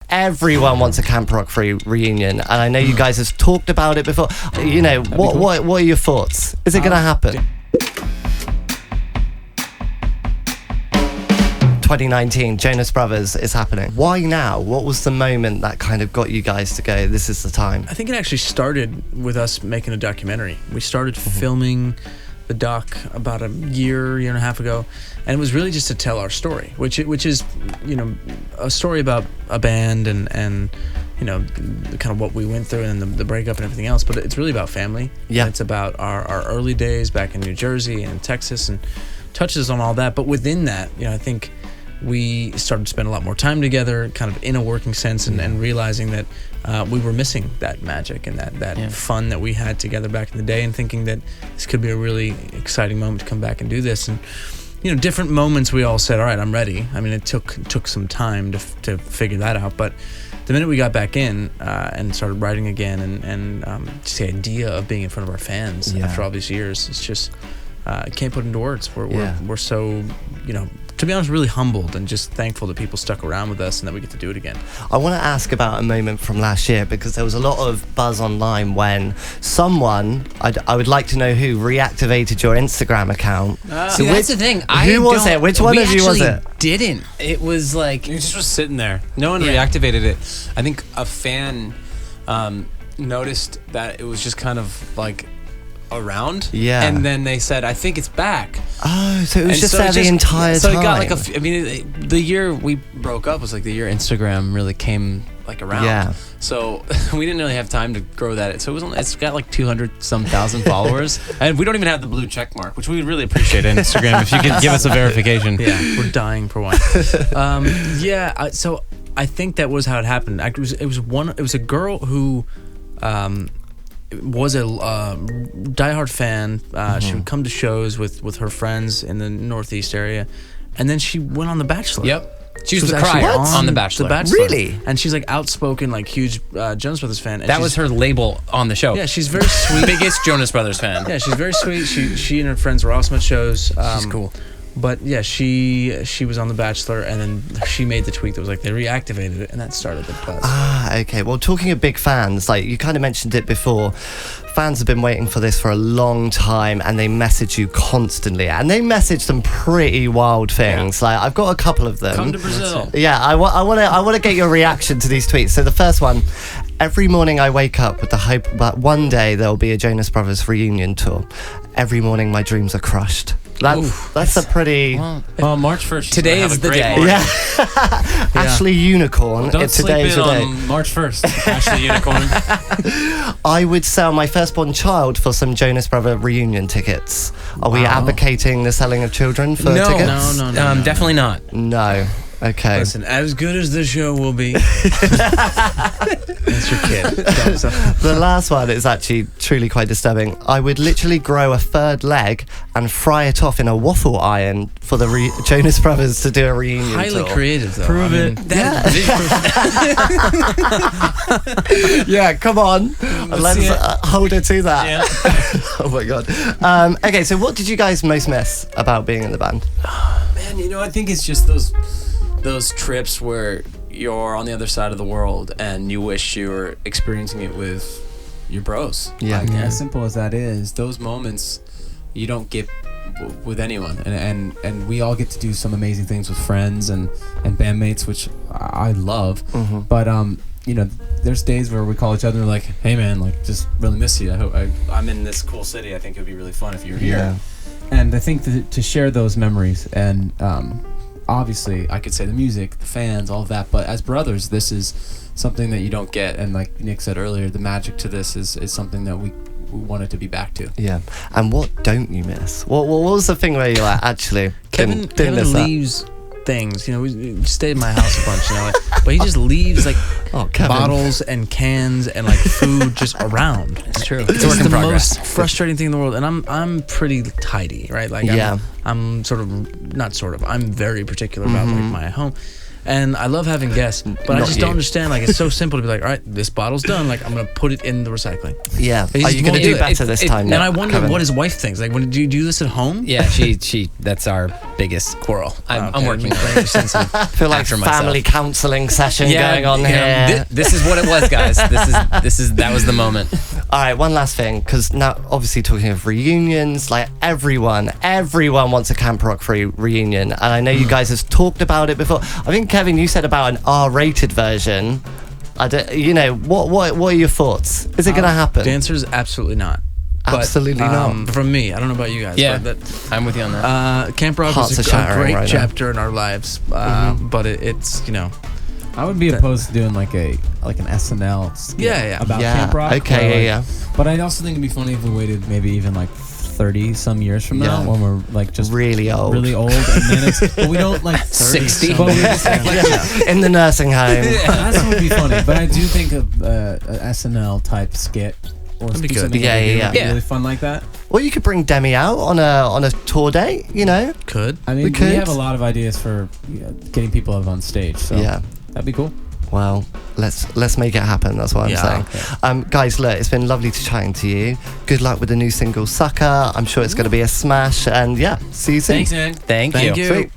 everyone wants a Camp Rock reunion, and I know you guys have talked about it before. You know, what are your thoughts? Is it going to happen? 2019, Jonas Brothers is happening. Why now? What was the moment that kind of got you guys to go, this is the time? I think it actually started with us making a documentary. We started filming the doc about a year and a half ago, and it was really just to tell our story, which is, you know, a story about a band and you know, kind of what we went through and the breakup and everything else, but it's really about family. Yeah. And it's about our early days back in New Jersey and Texas, and touches on all that. But within that, you know, I think we started to spend a lot more time together, kind of in a working sense, and realizing that we were missing that magic and that fun that we had together back in the day, and thinking that this could be a really exciting moment to come back and do this. And, you know, different moments we all said, all right, I'm ready. I mean, it took some time to figure that out, but the minute we got back in and started writing again, and just the idea of being in front of our fans after all these years, it's just can't put into words. We're so, you know, to be honest, really humbled and just thankful that people stuck around with us and that we get to do it again. I want to ask about a moment from last year, because there was a lot of buzz online when someone, I would like to know who, reactivated your Instagram account. See, that's the thing. Who was it? Which one of you was it? Didn't. It was like... It just was sitting there. No one reactivated it. I think a fan noticed that it was just kind of like around. Yeah. And then they said, I think it's back. Oh, so it was just there the entire time. So it got like I mean, the year we broke up was like the year Instagram really came like around. Yeah. So we didn't really have time to grow that. So it's got like 200-some-thousand followers, and we don't even have the blue check mark, which we would really appreciate on Instagram if you could give us a verification. Yeah, we're dying for one. So I think that was how it happened. It was a girl who was a diehard fan. She would come to shows with her friends in the Northeast area, and then she went on The Bachelor. Yep. She was the actually crier on The Bachelor. Really? And she's like outspoken, like huge Jonas Brothers fan. And that was her label on the show. Yeah, she's very sweet. Biggest Jonas Brothers fan. Yeah, she's very sweet. She and her friends were awesome at shows. She's cool. But yeah, she was on The Bachelor, and then she made the tweet that was like they reactivated it, and that started the buzz. Okay. Well, talking of big fans, like you kind of mentioned it before, fans have been waiting for this for a long time, and they message you constantly, and they message some pretty wild things. Like I've got a couple of them. Come to Brazil. Yeah, I want to get your reaction to these tweets. So the first one: every morning I wake up with the hope that one day there'll be a Jonas Brothers reunion tour. Every morning my dreams are crushed. That's a pretty... Well, March 1st. Today is the day. Yeah. Ashley Unicorn. Don't sleep Today's in the day. on March 1st. Ashley Unicorn. I would sell my firstborn child for some Jonas Brother reunion tickets. Are we advocating the selling of children for tickets? No. Definitely not. No. Okay. Listen, as good as the show will be, that's your kid. The last one is actually truly quite disturbing. I would literally grow a third leg and fry it off in a waffle iron for the Jonas Brothers to do a reunion Highly tour. creative, though. Prove it. Yeah, come on. Let's hold her to that. Yeah. Oh my god. Okay, so what did you guys most miss about being in the band? Man, you know, I think it's just those trips where you're on the other side of the world and you wish you were experiencing it with your bros. Yeah. Like, as simple as that is, those moments you don't get with anyone, and we all get to do some amazing things with friends and bandmates, which I love. But you know, there's days where we call each other and like, hey man, like just really miss you. I'm in this cool city. I think it'd be really fun if you were here. And I think to share those memories, and obviously I could say the music, the fans, all of that, but as brothers, this is something that you don't get. And like Nick said earlier, the magic to this is something that we wanted to be back to. Yeah. And what don't you miss? What was the thing where you're like, actually, Kevin miss that? leaves things. You know, we stayed at my house a bunch, you know, but he just leaves like bottles and cans and like food just around. It's true. It's It's the most frustrating thing in the world, and I'm pretty tidy, right? Like I'm very particular about like my home, And I love having guests, but I Not just you. don't understand. Like, it's so simple to be like, all right, this bottle's done. Like, I'm gonna put it in the recycling. Yeah. He Are just you going to won't do do it. better this time? And now, I wonder Kevin? what his wife thinks. Like, when do you do this at home? Yeah, she. That's our biggest quarrel. I'm Okay, working very on it. sensitive. I feel like after myself. family counselling session going on yeah, here. This is what it was, guys. That was the moment. All right, one last thing, because now obviously talking of reunions, like everyone wants a Camp Rock reunion, and I know you guys have talked about it before. I think Kevin, you said about an R-rated version. I don't, you know, what are your thoughts? Is it going to happen? The answer is absolutely not. But, Absolutely not. From me, I don't know about you guys. Yeah, but that, I'm with you on that. Camp Rock Hearts was are a shattering great right now. chapter in our lives, but it's I would be opposed to doing like an SNL skit Yeah. about Yeah, Camp Rock. okay, where, yeah. But I also think it'd be funny if we waited maybe even like 30 some years from now Yeah. when we're like just Really old. and then it's but we don't like 60. But we just like, In the nursing home. that would be funny. But I do think a SNL type skit or That'd be good. something Yeah, like yeah, would yeah. be Yeah. really fun like that. Or you could bring Demi out on a tour date, you know? Could. I mean, We we could. have a lot of ideas for getting people up on stage. So Yeah. that'd be cool. Well, let's make it happen. That's what I'm Yeah. saying. Guys, look, it's been lovely to chatting to you. Good luck with the new single, Sucker. I'm sure it's going to be a smash. And yeah, see you soon. Thanks, man. Thank Thank you. you. Sweet.